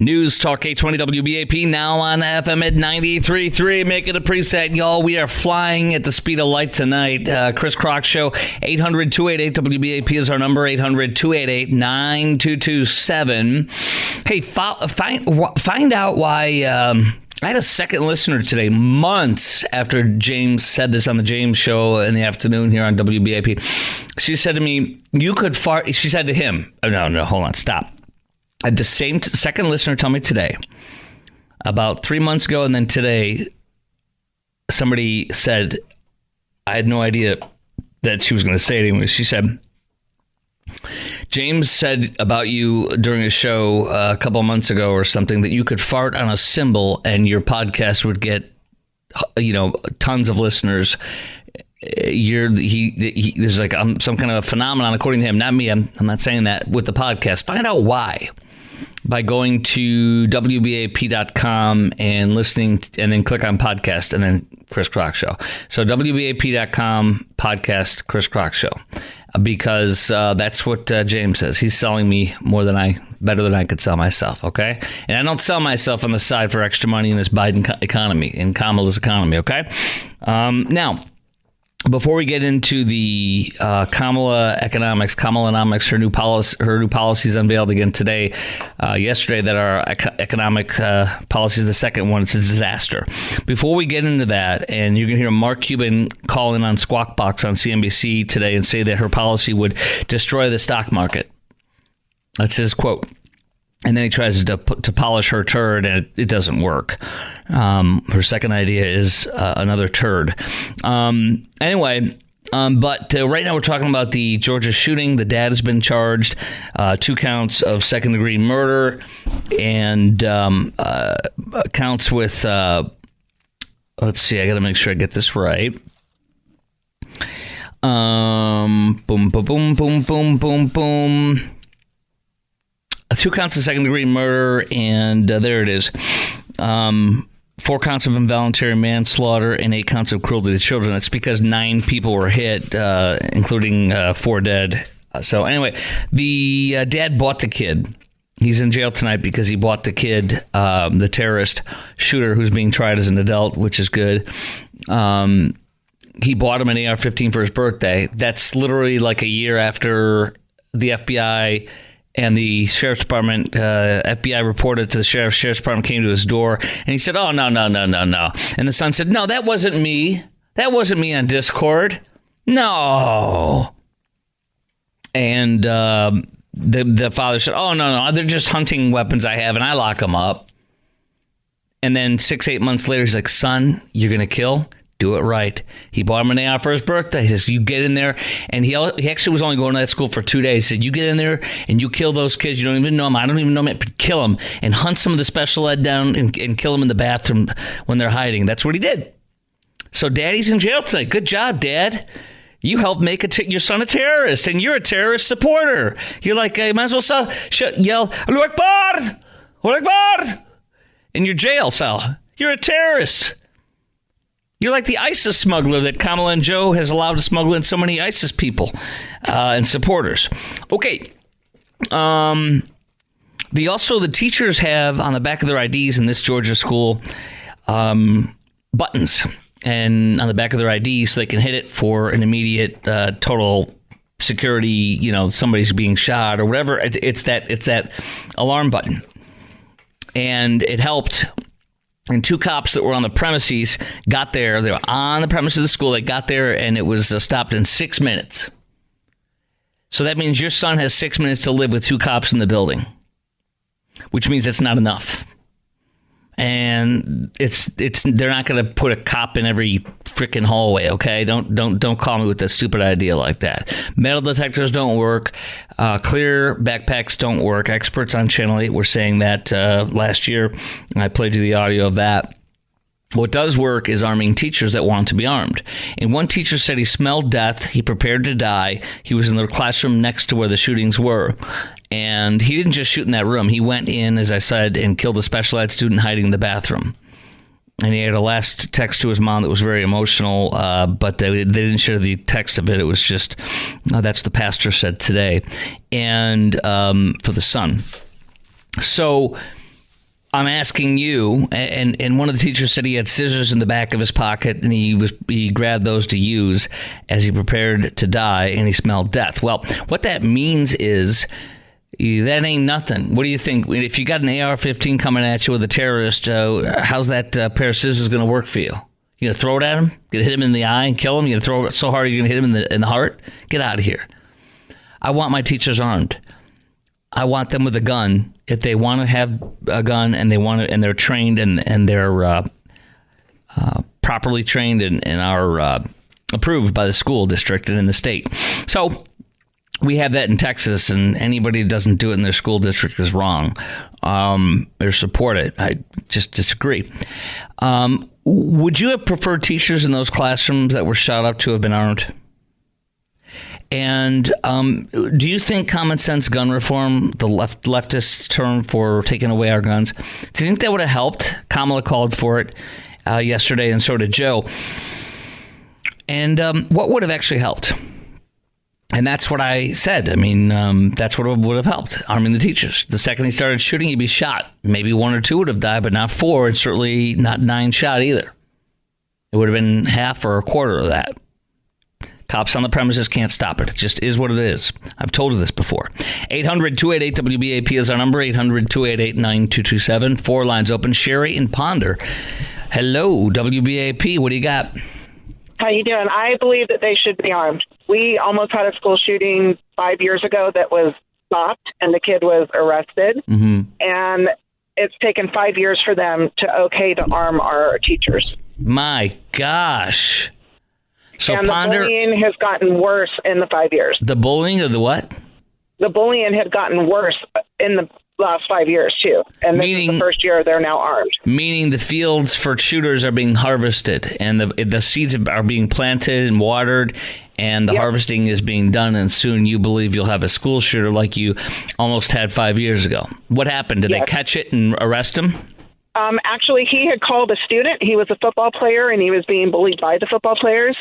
News Talk 820 WBAP, now on FM at 93.3. Make it a preset, y'all. We are flying at the speed of light tonight. Chris Crock Show, 800-288-WBAP is our number, 800-288-9227. Hey, find out why... I had a second listener today, months after James said this on the James Show in the afternoon here on WBAP. She said to me, you could fart. She said to him, oh, no, hold on, stop. I had the same second listener tell me today, about 3 months ago, and then today, somebody said, I had no idea that she was going to say it anyway. She said, James said about you during a show a couple of months ago or something that you could fart on a cymbal and your podcast would get, tons of listeners. There's like some kind of a phenomenon, according to him, not me. I'm not saying that, with the podcast. Find out why by going to WBAP.com and listening, and then click on podcast and then Chris Crock Show. So WBAP.com podcast Chris Crock Show. Because that's what James says. He's selling me better than I could sell myself, okay? And I don't sell myself on the side for extra money in this Biden economy, in Kamala's economy, okay? Now, before we get into the Kamalanomics, her new policies unveiled again today, yesterday, that our economic policy is the second one. It's a disaster. Before we get into that, and you're going to hear Mark Cuban call in on Squawk Box on CNBC today and say that her policy would destroy the stock market. That's his quote. And then he tries to polish her turd, and it doesn't work. Her second idea is another turd. Anyway, but right now we're talking about the Georgia shooting. The dad has been charged 2 counts of second-degree murder and counts with, let's see, I got to make sure I get this right. Boom, boom, boom, boom, boom, boom, boom. 2 counts of second-degree murder, and there it is. 4 counts of involuntary manslaughter and 8 counts of cruelty to children. That's because 9 people were hit, including 4 dead. So anyway, the dad bought the kid. He's in jail tonight because he bought the kid, the terrorist shooter who's being tried as an adult, which is good. He bought him an AR-15 for his birthday. That's literally like a year after the FBI and the sheriff's department, FBI reported to the sheriff's department, came to his door, and he said, oh, no. And the son said, no, that wasn't me. That wasn't me on Discord. No. And the father said, oh, no, they're just hunting weapons I have, and I lock them up. And then 6-8 months later, he's like, son, you're going to kill? Do it right. He bought him an AR for his birthday. He says, you get in there. And he actually was only going to that school for 2 days. He said, you get in there and you kill those kids. You don't even know them. I don't even know them. But kill them and hunt some of the special ed down and kill them in the bathroom when they're hiding. That's what he did. So daddy's in jail tonight. Good job, Dad. You helped make your son a terrorist, and you're a terrorist supporter. You're like, you might as well yell, Allahu Akbar! Allahu Akbar! In your jail cell. You're a terrorist. You're like the ISIS smuggler that Kamala and Joe has allowed to smuggle in so many ISIS people and supporters. Okay. The teachers have on the back of their IDs in this Georgia school buttons, and on the back of their IDs so they can hit it for an immediate total security. Somebody's being shot or whatever. It's that alarm button, and it helped. And 2 cops that were on the premises got there. They were on the premises of the school. They got there, and it was stopped in 6 minutes. So that means your son has 6 minutes to live with 2 cops in the building, which means it's not enough. And they're not going to put a cop in every freaking hallway, okay? Don't call me with a stupid idea like that. Metal detectors don't work. Clear backpacks don't work. Experts on Channel 8 were saying that last year. I played you the audio of that. What does work is arming teachers that want to be armed. And one teacher said he smelled death. He prepared to die. He was in the classroom next to where the shootings were. And he didn't just shoot in that room. He went in, as I said, and killed a special ed student hiding in the bathroom. And he had a last text to his mom that was very emotional, but they didn't share the text of it. It was just, that's the pastor said today. And for the son. So I'm asking you, and one of the teachers said he had scissors in the back of his pocket, and he grabbed those to use as he prepared to die, and he smelled death. Well, what that means is that ain't nothing. What do you think? If you got an AR-15 coming at you with a terrorist, how's that pair of scissors going to work for you? You going to throw it at him? Going to hit him in the eye and kill him? You going to throw it so hard you're going to hit him in the heart? Get out of here. I want my teachers armed. I want them with a gun. If they want to have a gun and they're trained and they're properly trained and are approved by the school district and in the state. So we have that in Texas, and anybody who doesn't do it in their school district is wrong or support it. I just disagree. Would you have preferred teachers in those classrooms that were shot up to have been armed? And do you think common sense gun reform, the leftist term for taking away our guns, do you think that would have helped? Kamala called for it yesterday, and so did Joe. And what would have actually helped? And that's what I said. I mean, that's what would have helped, arming the teachers. The second he started shooting, he'd be shot. Maybe 1 or 2 would have died, but not 4, and certainly not 9 shot either. It would have been half or a quarter of that. Cops on the premises can't stop it. It just is what it is. I've told you this before. 800-288-WBAP is our number, 800-288-9227. 4 lines open. Sherry and Ponder. Hello, WBAP. What do you got? How you doing? I believe that they should be armed. We almost had a school shooting 5 years ago that was stopped, and the kid was arrested. Mm-hmm. And it's taken 5 years for them to arm our teachers. My gosh. So and Ponder, the bullying has gotten worse in the 5 years. The bullying or the what? The bullying had gotten worse in the last 5 years, too. And this is the first year they're now armed. Meaning the fields for shooters are being harvested, and the seeds are being planted and watered, and the harvesting is being done, and soon you believe you'll have a school shooter like you almost had 5 years ago. What happened? Did they catch it and arrest him? Actually, he had called a student. He was a football player, and he was being bullied by the football players.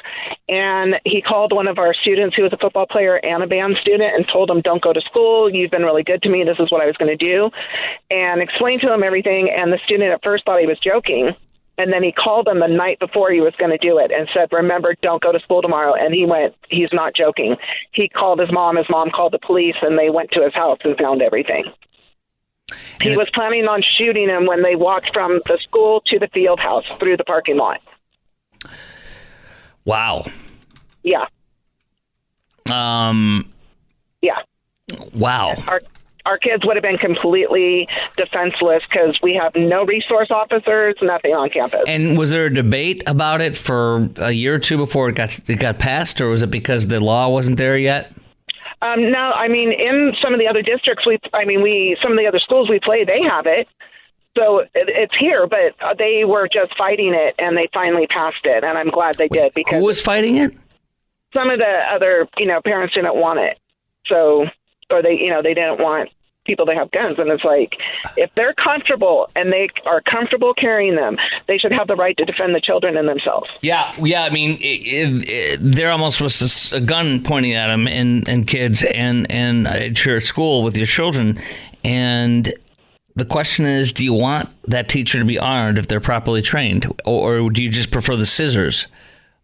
And he called one of our students who was a football player and a band student and told him, don't go to school. You've been really good to me. This is what I was going to do. And explained to him everything. And the student at first thought he was joking. And then he called him the night before he was going to do it and said, remember, don't go to school tomorrow. And he went, he's not joking. He called his mom. His mom called the police, and they went to his house and found everything. He was planning on shooting him when they walked from the school to the field house through the parking lot. Wow. Yeah. Yeah. Wow. Our kids would have been completely defenseless because we have no resource officers, nothing on campus. And was there a debate about it for a year or two before it got passed, or was it because the law wasn't there yet? No, I mean, in some of the other districts, some of the other schools we play, they have it. So it's here, but they were just fighting it, and they finally passed it, and I'm glad they did. Because who was fighting it? Some of the other, parents didn't want it. So, or they didn't want people to have guns. And it's like, if they're comfortable and they are comfortable carrying them, they should have the right to defend the children and themselves. Yeah. I mean, there almost was a gun pointing at them and kids and at your school with your children. And the question is, do you want that teacher to be armed if they're properly trained? Or do you just prefer the scissors?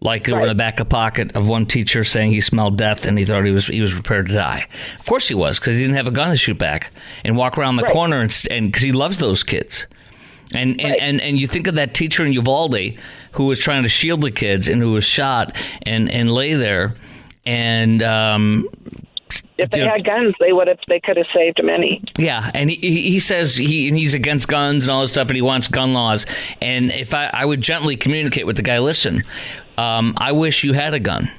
Like they were in the back pocket of one teacher saying he smelled death and he thought he was prepared to die. Of course he was, because he didn't have a gun to shoot back and walk around the corner and because he loves those kids. And you think of that teacher in Uvalde who was trying to shield the kids and who was shot and lay there. And if they had guns, they could have saved many. Yeah, and he says he's against guns and all this stuff, and he wants gun laws. And if I would gently communicate with the guy, listen, I wish you had a gun,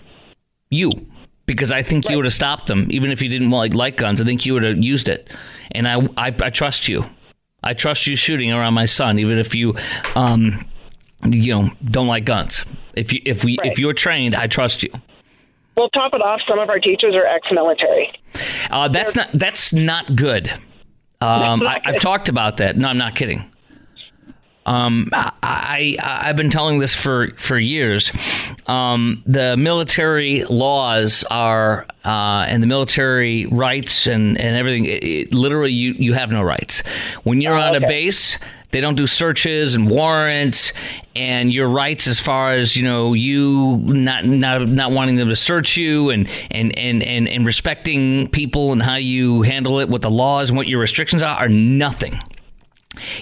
because I think you would have stopped them, even if you didn't like guns. I think you would have used it, and I trust you. I trust you shooting around my son, even if you don't like guns. If you're trained, I trust you. We'll top it off. Some of our teachers are ex-military. That's not good. I've talked about that. No, I'm not kidding. I've been telling this for years. The military laws are and the military rights and everything. Literally, you have no rights when you're on a base. They don't do searches and warrants and your rights as far as, you not wanting them to search you and respecting people and how you handle it, what the laws and what your restrictions are nothing.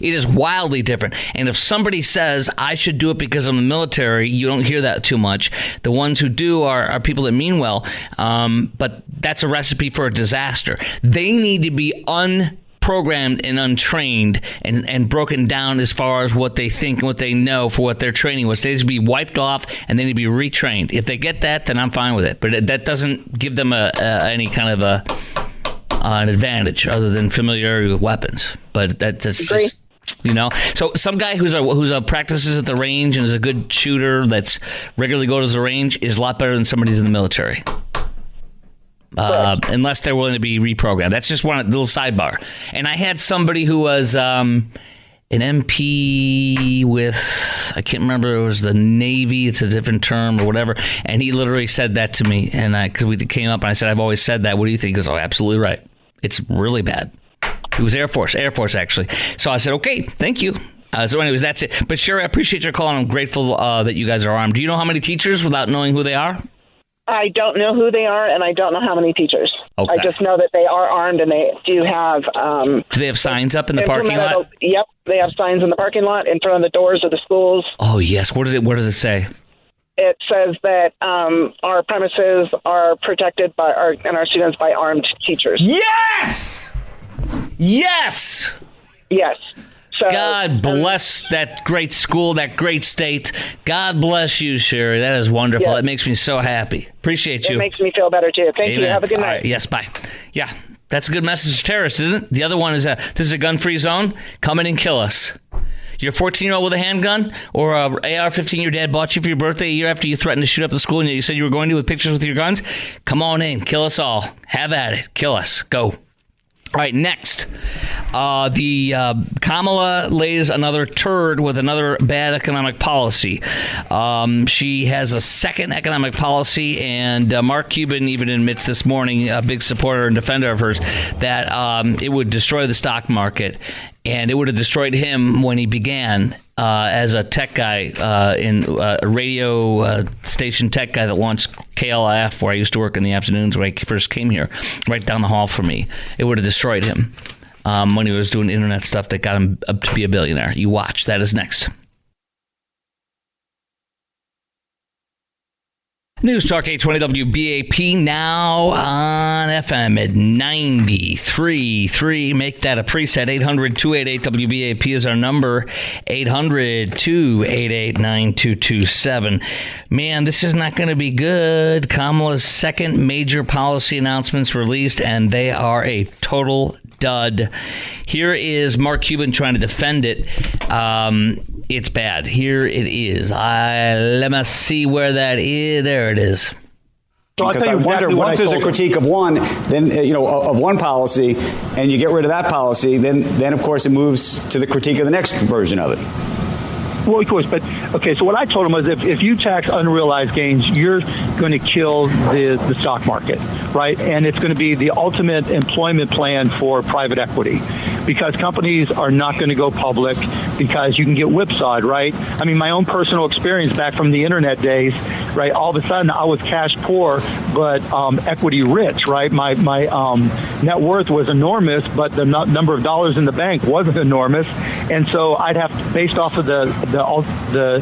It is wildly different. And if somebody says, I should do it because I'm in the military, you don't hear that too much. The ones who do are people that mean well, but that's a recipe for a disaster. They need to be unprogrammed and untrained and broken down as far as what they think and what they know for what their training was. They need to be wiped off and they need to be retrained. If they get that, then I'm fine with it. But that doesn't give them any kind of an advantage other than familiarity with weapons. But that's just, so some guy who's practices at the range and is a good shooter that's regularly goes to the range is a lot better than somebody who's in the military. Unless they're willing to be reprogrammed. That's just one little sidebar. And I had somebody who was an MP with, I can't remember, it was the Navy, it's a different term or whatever, and he literally said that to me, and because we came up and I said, I've always said that, what do you think? He goes, oh, absolutely right. It's really bad. He was Air Force actually. So I said, okay, thank you. So anyways, that's it. But Sherry, I appreciate your call, and I'm grateful that you guys are armed. Do you know how many teachers without knowing who they are? I don't know who they are, and I don't know how many teachers. Okay. I just know that they are armed, and they do have... do they have signs up in the parking lot? Yep, they have signs in the parking lot in front of the doors of the schools. Oh, yes. What does it say? It says that our premises are protected by our students by armed teachers. Yes! Yes! Yes. So, God bless that great school, that great state. God bless you, Sherry. That is wonderful. Yes. That makes me so happy. Appreciate you. It makes me feel better, too. Thank Amen. you. Have a good night. All right. Yes, bye. Yeah, that's a good message to terrorists, isn't it? The other one is, this is a gun-free zone. Come in and kill us. You're a 14-year-old with a handgun or a AR-15 your dad bought you for your birthday a year after you threatened to shoot up the school and you said you were going to with pictures with your guns? Come on in. Kill us all. Have at it. Kill us. Go. All right, next. Kamala lays another turd with another bad economic policy. She has a second economic policy, and Mark Cuban even admits this morning, a big supporter and defender of hers, that it would destroy the stock market, and it would have destroyed him when he began as a tech guy in a radio station tech guy that launched KLIF, where I used to work in the afternoons when I first came here, right down the hall from me. It would have destroyed him when he was doing internet stuff that got him up to be a billionaire. You watch. That is next. News Talk 820 WBAP now on FM at 93.3. Make that a preset. 800-288-WBAP is our number. 800-288-9227. Man, this is not going to be good. Kamala's second major policy announcements released, and they are a total dud. Here is Mark Cuban trying to defend it. It's bad. Here it is. Let me see where that is. There it is. Because I wonder, once there's a critique of one, then of one policy, and you get rid of that policy, then of course it moves to the critique of the next version of it. Well, of course, but okay. So what I told him was, if you tax unrealized gains, you're going to kill the stock market, right? And it's going to be the ultimate employment plan for private equity, because companies are not going to go public because you can get whipsawed, right? I mean, my own personal experience back from the internet days, right? All of a sudden, I was cash poor, but equity rich, right? My net worth was enormous, but the number of dollars in the bank wasn't enormous, and so I'd have to, based off of the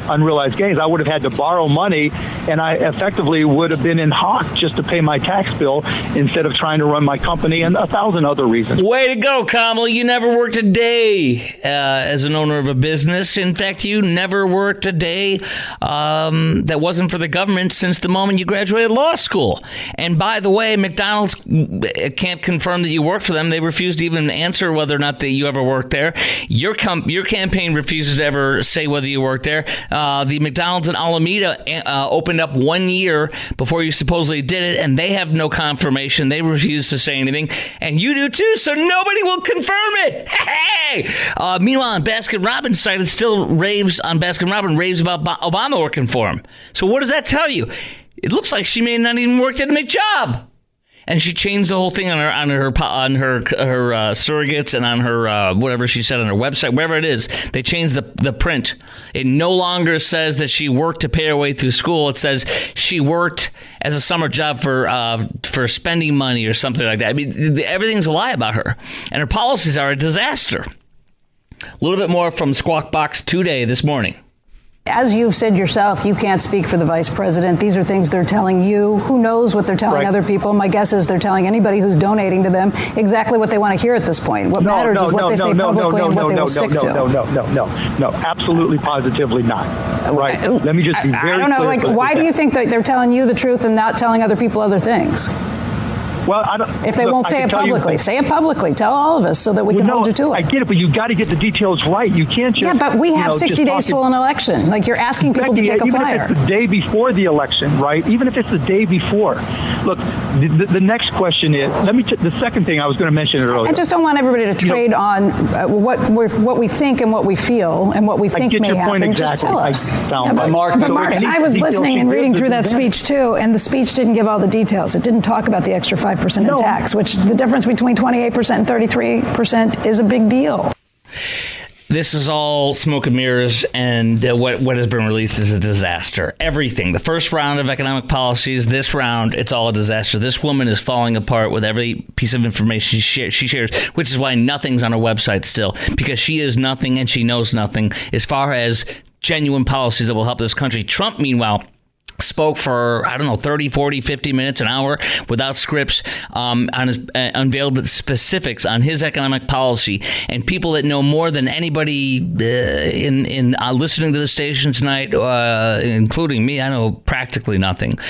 unrealized gains, I would have had to borrow money, and I effectively would have been in hock just to pay my tax bill instead of trying to run my company, and 1,000 other reasons. Way to go, Kamala. You never worked a day as an owner of a business. In fact, you never worked a day that wasn't for the government since the moment you graduated law school. And by the way, McDonald's can't confirm that you worked for them. They refuse to even answer whether or not that you ever worked there. Your campaign refuses to ever say whether you worked there. The McDonald's in Alameda opened up 1 year before you supposedly did it, and they have no confirmation. They refuse to say anything, and you do too, so nobody will confirm it. Hey! Meanwhile, on Baskin-Robbins' site, it still raves on Baskin-Robbins, raves about Obama working for him. So what does that tell you? It looks like she may not even work at a job. And she changed the whole thing on her surrogates and on her whatever she said on her website, wherever it is. They changed the print. It no longer says that she worked to pay her way through school. It says she worked as a summer job for spending money or something like that. I mean, everything's a lie about her, and her policies are a disaster. A little bit more from Squawk Box Today this morning. As you've said yourself, you can't speak for the vice president. These are things they're telling you. Who knows what they're telling other people? My guess is they're telling anybody who's donating to them exactly what they want to hear at this point. What matters is what they say publicly and what they will stick to. No, absolutely, positively not. Right? Let me just be very clear. I don't know. Like, why do you think that they're telling you the truth and not telling other people other things? Well, if they won't say it publicly, say it publicly. Tell all of us so that we can hold you to it. I get it, but you've got to get the details right. You can't just... Yeah, but we have 60 days till an election. Like, you're asking people to take a flyer. Even if it's the day before the election, right? Even if it's the day before. Look, the next question is, the second thing I was going to mention earlier. I just don't want everybody to trade on what we think and what we feel and what we think may happen. Exactly. Just tell us. But Mark, I was listening and reading through that speech, too, and the speech didn't give all the details. It didn't talk about the extra 5% in tax, which the difference between 28% and 33% is a big deal. This is all smoke and mirrors, and what has been released is a disaster. Everything. The first round of economic policies, this round, it's all a disaster. This woman is falling apart with every piece of information she shares, which is why nothing's on her website still, because she is nothing and she knows nothing as far as genuine policies that will help this country. Trump, meanwhile, spoke for, 30, 40, 50 minutes, an hour without scripts, unveiled specifics on his economic policy. And people that know more than anybody in listening to the station tonight, including me, I know practically nothing.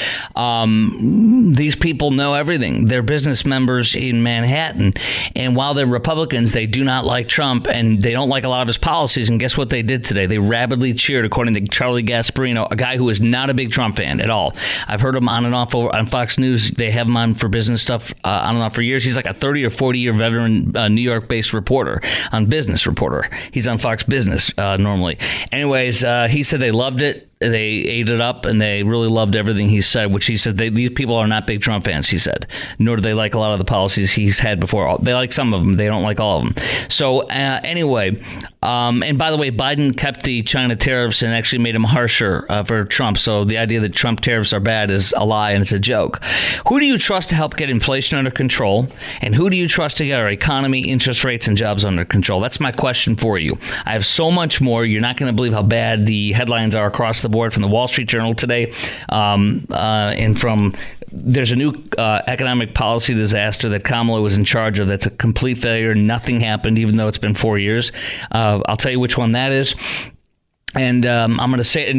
These people know everything. They're business members in Manhattan. And while they're Republicans, they do not like Trump and they don't like a lot of his policies. And guess what they did today? They rabidly cheered, according to Charlie Gasparino, a guy who is not a big Trump fan at all. I've heard him on and off on Fox News. They have him on for business stuff on and off for years. He's like a 30 or 40 year veteran New York-based reporter on Business Reporter. He's on Fox Business normally. Anyways, he said they loved it. They ate it up, and they really loved everything he said, which he said these people are not big Trump fans, he said, nor do they like a lot of the policies he's had before. They like some of them. They don't like all of them. So anyway, and by the way, Biden kept the China tariffs and actually made them harsher for Trump. So the idea that Trump tariffs are bad is a lie, and it's a joke. Who do you trust to help get inflation under control? And who do you trust to get our economy, interest rates, and jobs under control? That's my question for you. I have so much more. You're not going to believe how bad the headlines are across the board from the Wall Street Journal today, and from there's a new economic policy disaster that Kamala was in charge of that's a complete failure. Nothing happened, even though it's been 4 years. I'll tell you which one that is. And I'm going to say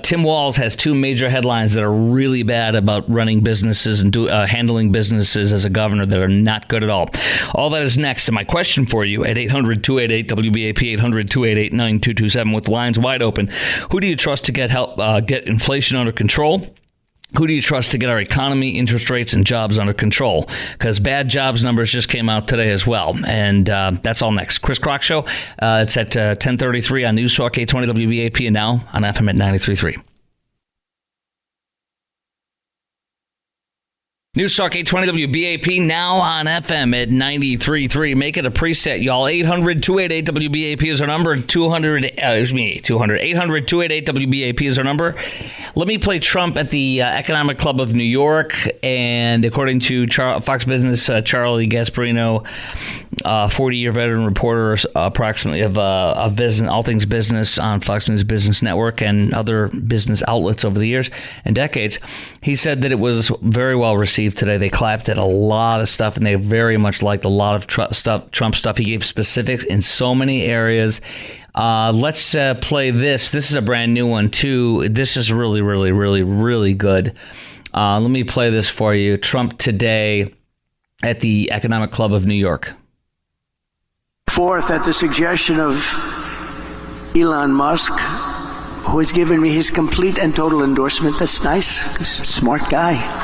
Tim Walz has two major headlines that are really bad about running businesses and handling businesses as a governor that are not good at all. All that is next. And my question for you at 800-288-WBAP, 800-288-9227 with the lines wide open. Who do you trust to get inflation under control? Who do you trust to get our economy, interest rates, and jobs under control? Because bad jobs numbers just came out today as well. And that's all next. Chris Kroc Show. It's at 10:33 on News Talk 820 WBAP and now on FM at 93.3. News Talk 820 WBAP now on FM at 93.3. Make it a preset, y'all. 800-288-WBAP is our number. 800-288-WBAP is our number. Let me play Trump at the Economic Club of New York. And according to Fox Business, Charlie Gasparino, 40-year veteran reporter approximately of business, all things business on Fox News Business Network and other business outlets over the years and decades, he said that it was very well received today. They clapped at a lot of stuff, and they very much liked a lot of Trump stuff. He gave specifics in so many areas. Let's play this. This is a brand new one, too. This is really, really, really, really good. Let me play this for you. Trump today at the Economic Club of New York. Fourth, at the suggestion of Elon Musk, who has given me his complete and total endorsement. That's nice. He's a smart guy.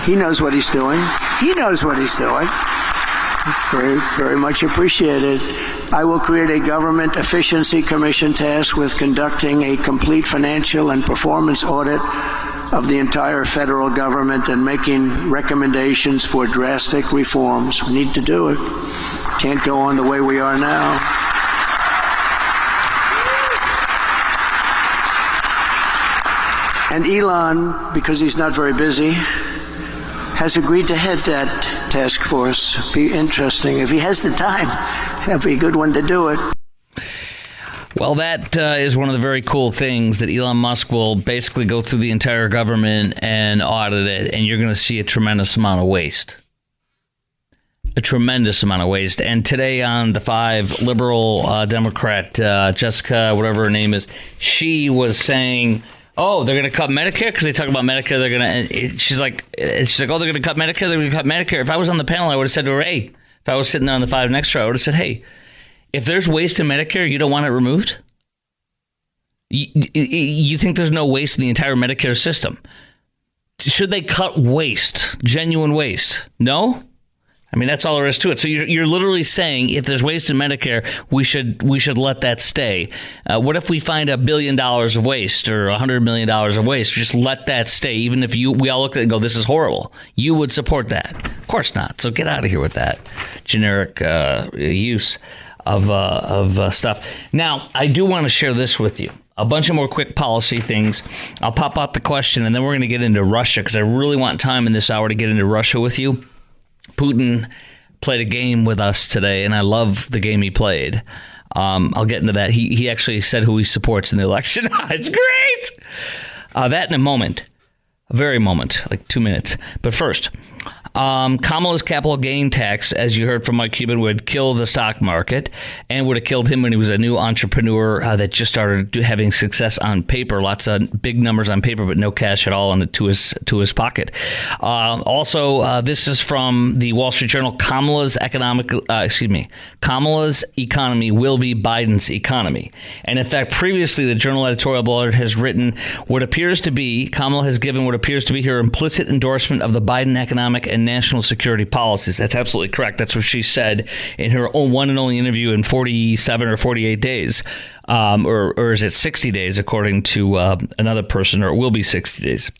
He knows what he's doing. It's very, very much appreciated. I will create a government efficiency commission tasked with conducting a complete financial and performance audit of the entire federal government and making recommendations for drastic reforms. We need to do it. Can't go on the way we are now. And Elon, because he's not very busy, has agreed to head that task force. Be interesting. If he has the time, that'd be a good one to do it. Well, that is one of the very cool things that Elon Musk will basically go through the entire government and audit it, and you're going to see a tremendous amount of waste. A tremendous amount of waste. And today on The Five, liberal Democrat Jessica, whatever her name is, she was saying, oh, they're going to cut Medicare because they talk about Medicare. They're going to. She's like, oh, they're going to cut Medicare. They're going to cut Medicare. If I was on the panel, I would have said to her, hey, if I was sitting there on The Five next to her, I would have said, hey, if there's waste in Medicare, you don't want it removed? You think there's no waste in the entire Medicare system? Should they cut waste, genuine waste? No? I mean, that's all there is to it. So you're literally saying if there's waste in Medicare, we should let that stay. What if we find $1 billion of waste or $100 million of waste? Just let that stay. Even if we all look at it and go, this is horrible. You would support that. Of course not. So get out of here with that generic use of stuff. Now, I do want to share this with you. A bunch of more quick policy things. I'll pop out the question, and then we're going to get into Russia, because I really want time in this hour to get into Russia with you. Putin played a game with us today, and I love the game he played. I'll get into that. He actually said who he supports in the election. It's great! That in a moment. A very moment, like 2 minutes. But first, Kamala's capital gain tax, as you heard from Mike Cuban, would kill the stock market and would have killed him when he was a new entrepreneur that just started having success on paper. Lots of big numbers on paper, but no cash at all to his pocket. Also, this is from the Wall Street Journal. Kamala's economy will be Biden's economy. And in fact, previously, the Journal editorial board has written Kamala has given what appears to be her implicit endorsement of the Biden economic and national security policies. That's absolutely correct. That's what she said in her own one and only interview in 47 or 48 days. Or is it 60 days, according to another person, or it will be 60 days.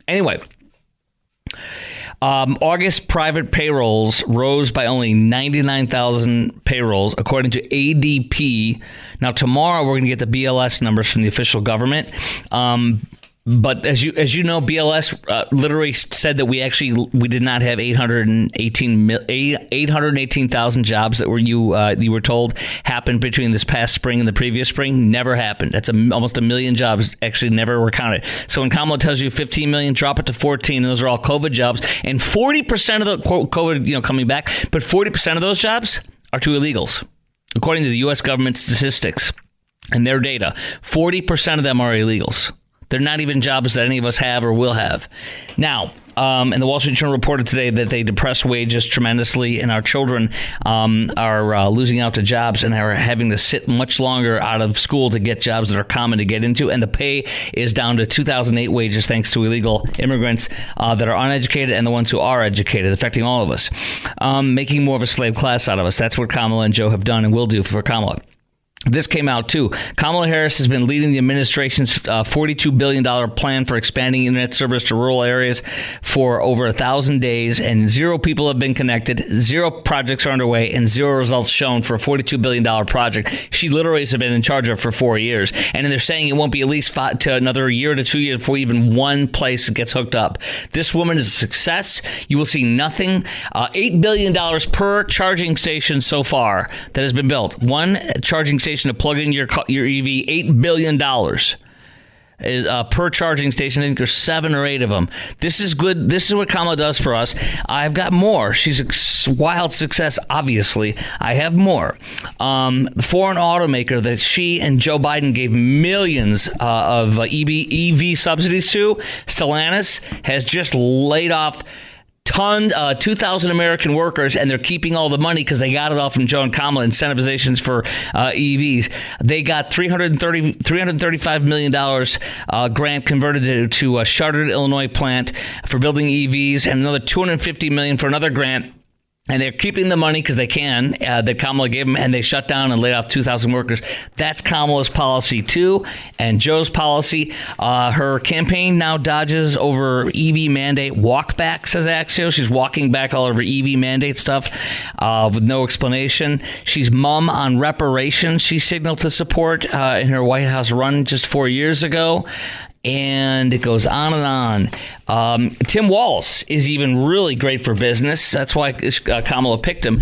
Anyway, August private payrolls rose by only 99,000 payrolls, according to ADP. Now, tomorrow we're going to get the BLS numbers from the official government. But as you know, BLS literally said that we did not have 818,000 jobs that you were told happened between this past spring and the previous spring. Never happened. That's almost 1 million jobs actually never were counted. So when Kamala tells you 15 million, drop it to 14, and those are all COVID jobs, and 40% of the quote COVID coming back, but 40% of those jobs are to illegals, according to the U.S. government statistics and their data. 40% of them are illegals. They're not even jobs that any of us have or will have. Now, and the Wall Street Journal reported today that they depressed wages tremendously, and our children are losing out to jobs and are having to sit much longer out of school to get jobs that are common to get into. And the pay is down to 2008 wages thanks to illegal immigrants that are uneducated and the ones who are educated, affecting all of us, making more of a slave class out of us. That's what Kamala and Joe have done and will do for Kamala. This came out, too. Kamala Harris has been leading the administration's $42 billion plan for expanding internet service to rural areas for over 1,000 days, and 0 people have been connected, 0 projects are underway, and 0 results shown for a $42 billion project she literally has been in charge of for 4 years. And they're saying it won't be at least to another year to 2 years before even one place gets hooked up. This woman is a success. You will see nothing. $8 billion per charging station so far that has been built. One charging station to plug in your EV, $8 billion per charging station. I think there's 7 or 8 of them. This is good. This is what Kamala does for us. I've got more. She's a wild success, obviously. I have more. The foreign automaker that she and Joe Biden gave millions of EV subsidies to, Stellantis, has just laid off 2,000 American workers, and they're keeping all the money because they got it all from Joe and Kamala, incentivizations for EVs. They got $335 million grant converted to a Chartered, Illinois plant for building EVs, and another $250 million for another grant And they're keeping the money because they can, that Kamala gave them, and they shut down and laid off 2,000 workers. That's Kamala's policy, too, and Joe's policy. Her campaign now dodges over EV mandate walk back, says Axios. She's walking back all of her EV mandate stuff with no explanation. She's mum on reparations. She signaled to support in her White House run just 4 years ago. And it goes on and on. Tim Walz is even really great for business. That's why Kamala picked him.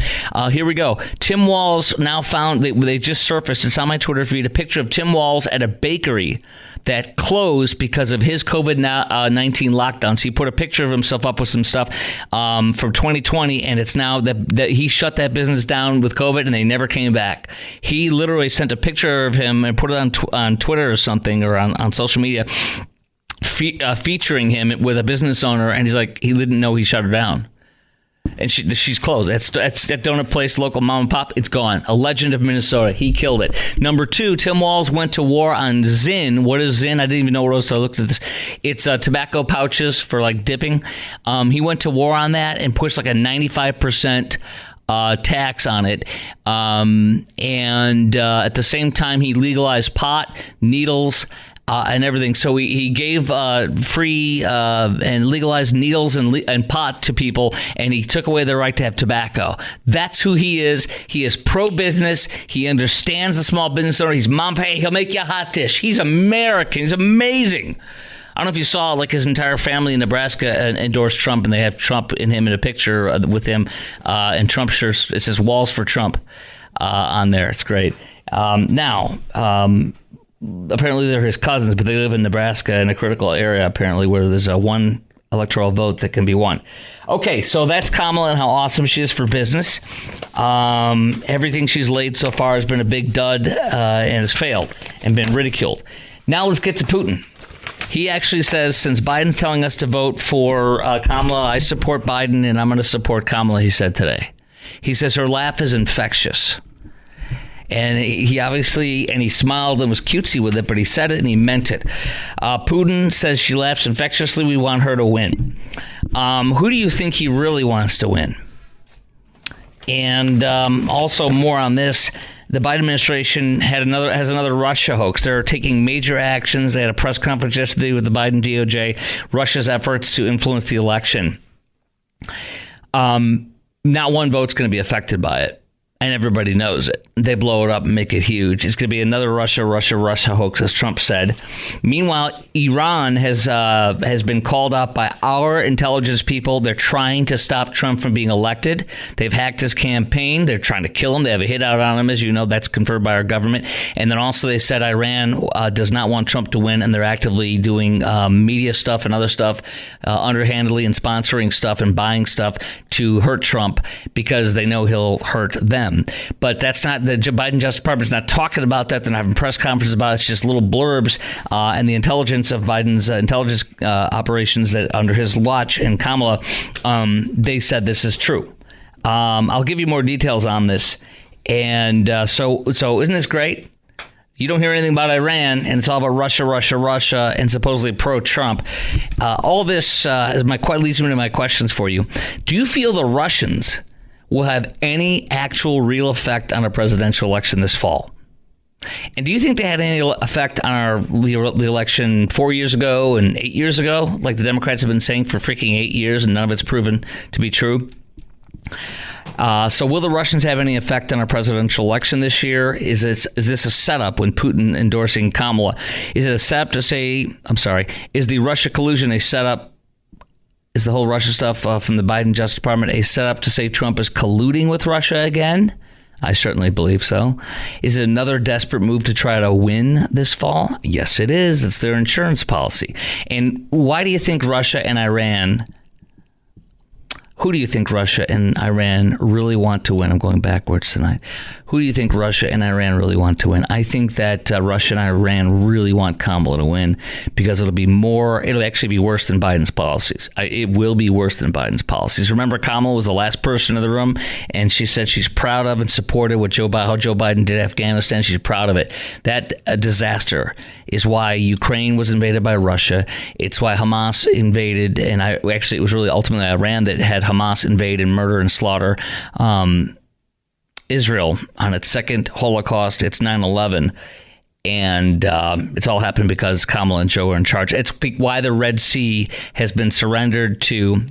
Here we go. Tim Walz now found, they just surfaced, it's on my Twitter feed, a picture of Tim Walz at a bakery that closed because of his COVID-19 lockdown. So he put a picture of himself up with some stuff from 2020, and it's now that he shut that business down with COVID, and they never came back. He literally sent a picture of him and put it on Twitter or something, or on social media, featuring him with a business owner, and he's like, he didn't know he shut her down. And she's closed. That's that donut place, local mom and pop. It's gone. A legend of Minnesota. He killed it. Number 2, Tim Walz went to war on Zyn. What is Zyn? I didn't even know what it was until I looked at this. It's tobacco pouches for like dipping. He went to war on that and pushed like a 95% tax on it. And at the same time, he legalized pot, needles, and everything. So he gave free and legalized needles and pot to people, and he took away their right to have tobacco. That's who he is. He is pro-business. He understands the small business owner. He's mom pay. He'll make you a hot dish. He's American. He's amazing. I don't know if you saw, like, his entire family in Nebraska endorsed Trump, and they have Trump and him in a picture with him, and Trump shirts. It says Walz for Trump on there. It's great. Apparently they're his cousins, but they live in Nebraska in a critical area, apparently, where there's a one electoral vote that can be won. Okay, so that's Kamala and how awesome she is for business. Everything she's laid so far has been a big dud and has failed and been ridiculed. Now let's get to Putin. He actually says, since Biden's telling us to vote for Kamala, I support Biden and I'm going to support Kamala, he said today. He says her laugh is infectious. And he obviously, and he smiled and was cutesy with it, but he said it and he meant it. Putin says she laughs infectiously. We want her to win. Who do you think he really wants to win? And also more on this, the Biden administration has another Russia hoax. They're taking major actions. They had a press conference yesterday with the Biden DOJ, Russia's efforts to influence the election. Not one vote's going to be affected by it. And everybody knows it. They blow it up and make it huge. It's going to be another Russia hoax, as Trump said. Meanwhile, Iran has been called out by our intelligence people. They're trying to stop Trump from being elected. They've hacked his campaign. They're trying to kill him. They have a hit out on him, as you know. That's confirmed by our government. And then also they said Iran does not want Trump to win, and they're actively doing media stuff and other stuff underhandedly and sponsoring stuff and buying stuff to hurt Trump because they know he'll hurt them. But that's not, the Biden Justice Department's not talking about that. They're not having press conferences about it. It's just little blurbs. And the intelligence of Biden's intelligence operations that under his watch and Kamala, they said this is true. I'll give you more details on this. And so isn't this great? You don't hear anything about Iran, and it's all about Russia, and supposedly pro-Trump. All this leads me to my questions for you. Do you feel the Russians will have any actual real effect on a presidential election this fall? And do you think they had any effect on the election 4 years ago and 8 years ago, like the Democrats have been saying for freaking 8 years, and none of it's proven to be true? So will the Russians have any effect on our presidential election this year? Is this a setup when Putin endorsing Kamala? Is it a setup to say, is the Russia collusion a setup? Is the whole Russia stuff from the Biden Justice Department a setup to say Trump is colluding with Russia again? I certainly believe so. Is it another desperate move to try to win this fall? Yes, it is. It's their insurance policy. And why do you think Russia and Iran... Who do you think Russia and Iran really want to win? I'm going backwards tonight. Who do you think Russia and Iran really want to win? I think that Russia and Iran really want Kamala to win because it'll actually be worse than Biden's policies. It will be worse than Biden's policies. Remember, Kamala was the last person in the room, and she said she's proud of and supported how Joe Biden did Afghanistan. She's proud of it. That disaster is why Ukraine was invaded by Russia. It's why Hamas invaded, and it was really ultimately Iran that had Hamas invade and murder and slaughter Israel on its second Holocaust. It's 9/11. And it's all happened because Kamala and Joe are in charge. It's why the Red Sea has been surrendered to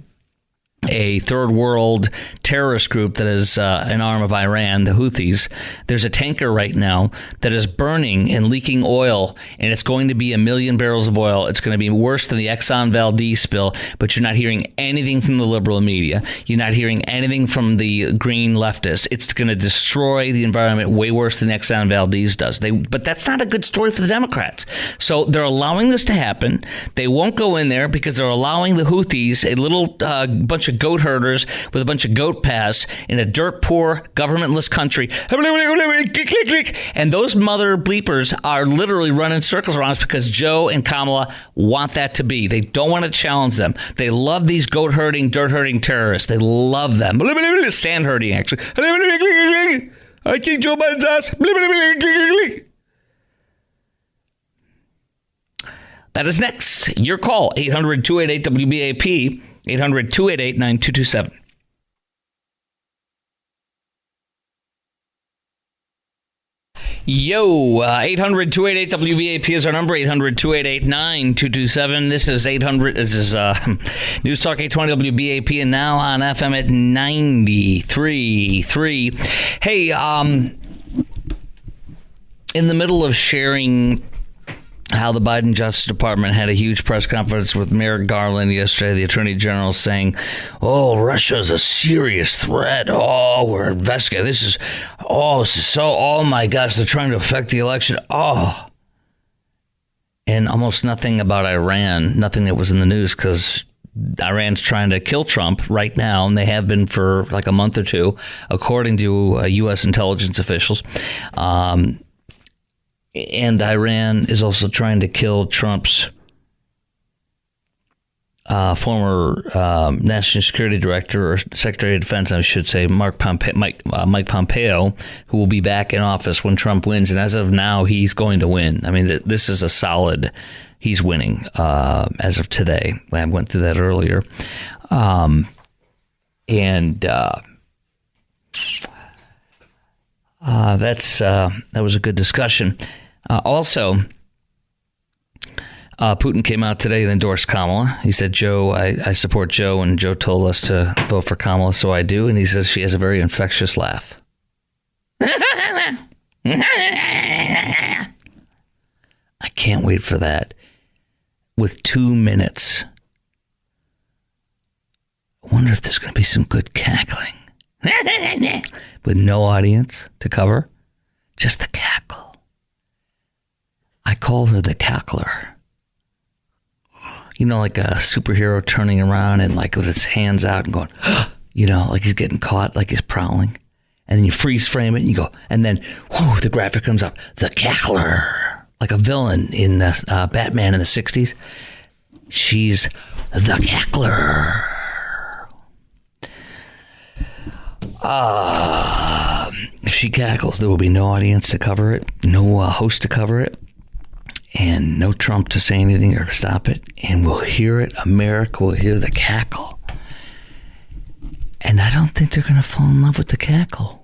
a third world terrorist group that is an arm of Iran, the Houthis. There's a tanker right now that is burning and leaking oil, and it's going to be 1 million barrels of oil. It's going to be worse than the Exxon Valdez spill, but you're not hearing anything from the liberal media. You're not hearing anything from the green leftists. It's going to destroy the environment way worse than Exxon Valdez does. But that's not a good story for the Democrats. So they're allowing this to happen. They won't go in there because they're allowing the Houthis, a little bunch of goat herders with a bunch of goat pass in a dirt poor governmentless country, and those mother bleepers are literally running circles around us because Joe and Kamala want that to be. They don't want to challenge them. They love these goat herding, dirt herding terrorists. They love them. Sand herding, actually. I kick Joe Biden's ass. That is next. Your call, 800-288-WBAP. 800-288-9227. Yo, 800-288-WBAP is our number, 800-288-9227. This is 800. This is News Talk 820 WBAP, and now on FM at 93.3. Hey, in the middle of sharing how the Biden Justice Department had a huge press conference with Merrick Garland yesterday, the Attorney General, saying, "Oh, Russia's a serious threat. Oh, we're investigating. This is so, oh my gosh, they're trying to affect the election. Oh." And almost nothing about Iran, nothing that was in the news, because Iran's trying to kill Trump right now, and they have been for like a month or two, according to U.S. intelligence officials. And Iran is also trying to kill Trump's former National Security Director, or Secretary of Defense, I should say, Mike Pompeo, who will be back in office when Trump wins. And as of now, he's going to win. I mean, this is a solid, he's winning as of today. I went through that earlier. That was a good discussion. Also, Putin came out today and endorsed Kamala. He said, "Joe, I support Joe, and Joe told us to vote for Kamala, so I do." And he says she has a very infectious laugh. I can't wait for that. With 2 minutes. I wonder if there's going to be some good cackling. With no audience to cover. Just the cackle. I call her the cackler. You know, like a superhero turning around and like with his hands out and going, you know, like he's getting caught, like he's prowling. And then you freeze frame it and you go, and then whoo, the graphic comes up. The cackler. Like a villain in Batman in the 60s. She's the cackler. If she cackles, there will be no audience to cover it, no host to cover it, and no Trump to say anything or stop it. And we'll hear it. America will hear the cackle. And I don't think they're going to fall in love with the cackle.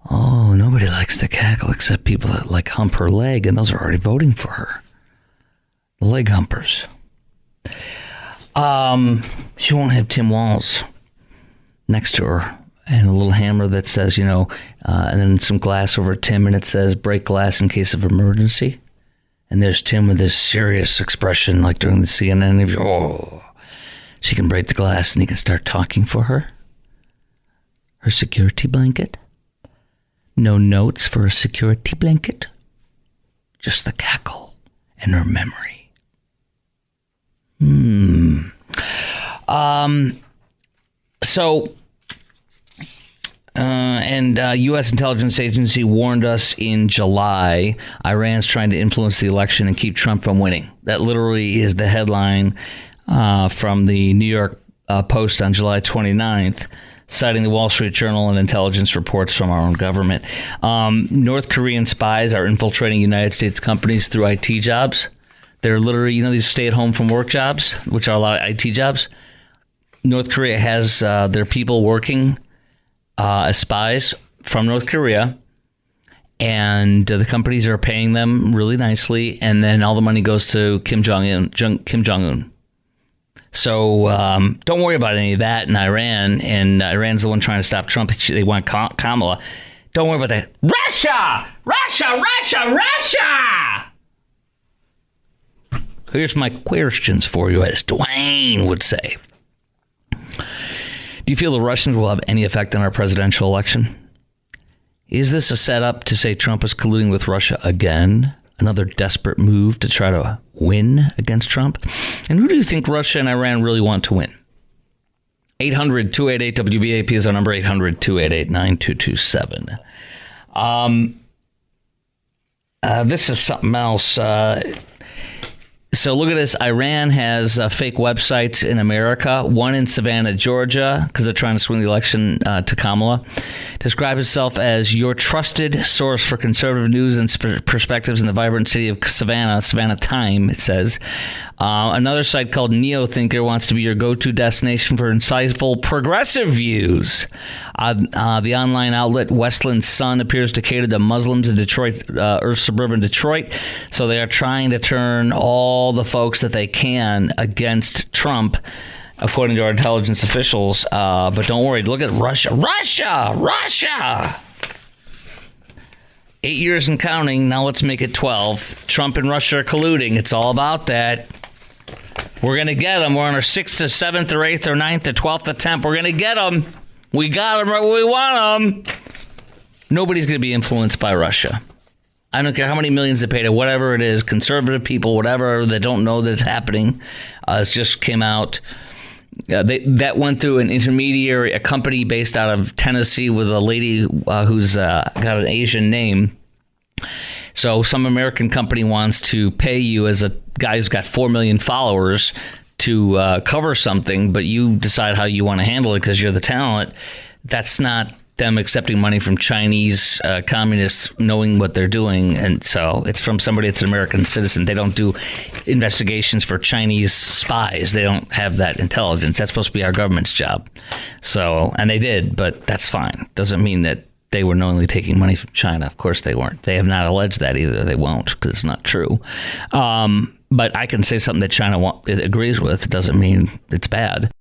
Oh, nobody likes the cackle except people that like hump her leg, and those are already voting for her. The leg humpers. She won't have Tim Walz next to her, and a little hammer that says, and then some glass over Tim, and it says, "Break glass in case of emergency." And there's Tim with this serious expression, like during the CNN interview. Oh, she can break the glass, and he can start talking for her. Her security blanket. No notes for a security blanket. Just the cackle and her memory. U.S. intelligence agency warned us in July, Iran's trying to influence the election and keep Trump from winning. That literally is the headline from the New York Post on July 29th, citing the Wall Street Journal and intelligence reports from our own government. North Korean spies are infiltrating United States companies through IT jobs. They're literally, these stay-at-home from work jobs, which are a lot of IT jobs. North Korea has their people working as spies from North Korea, and the companies are paying them really nicely, and then all the money goes to Kim Jong-un. So don't worry about any of that in Iran, and Iran's the one trying to stop Trump. They want Kamala. Don't worry about that. Russia! Here's my questions for you, as Dwayne would say. Do you feel the Russians will have any effect on our presidential election? Is this a setup to say Trump is colluding with Russia again? Another desperate move to try to win against Trump? And who do you think Russia and Iran really want to win? 800-288-WBAP is our number, 800-288-9227. This is something else. So look at this. Iran has fake websites in America, one in Savannah, Georgia, because they're trying to swing the election to Kamala. Describes itself as your trusted source for conservative news and perspectives in the vibrant city of Savannah Time, it says. Another site called NeoThinker wants to be your go-to destination for insightful progressive views. The online outlet Westland Sun appears to cater to Muslims in Detroit, or suburban Detroit. So they are trying to turn all the folks that they can against Trump, according to our intelligence officials. But don't worry. Look at Russia. 8 years and counting. Now let's make it 12. Trump and Russia are colluding. It's all about that. We're going to get them. We're on our 6th or 7th or 8th or 9th or 12th attempt. We're going to get them. We got them right where we want them. Nobody's going to be influenced by Russia. I don't care how many millions they paid or whatever it is, conservative people, whatever, that don't know that it's happening. It just came out. That went through an intermediary, a company based out of Tennessee with a lady who's got an Asian name. So some American company wants to pay you as a guy who's got 4 million followers to cover something, but you decide how you want to handle it because you're the talent. That's not them accepting money from Chinese communists knowing what they're doing. And so it's from somebody that's an American citizen. They don't do investigations for Chinese spies. They don't have that intelligence. That's supposed to be our government's job. So, and they did, but that's fine. Doesn't mean that they were knowingly taking money from China. Of course they weren't. They have not alleged that either. They won't, because it's not true. But I can say something that China agrees with. It doesn't mean it's bad.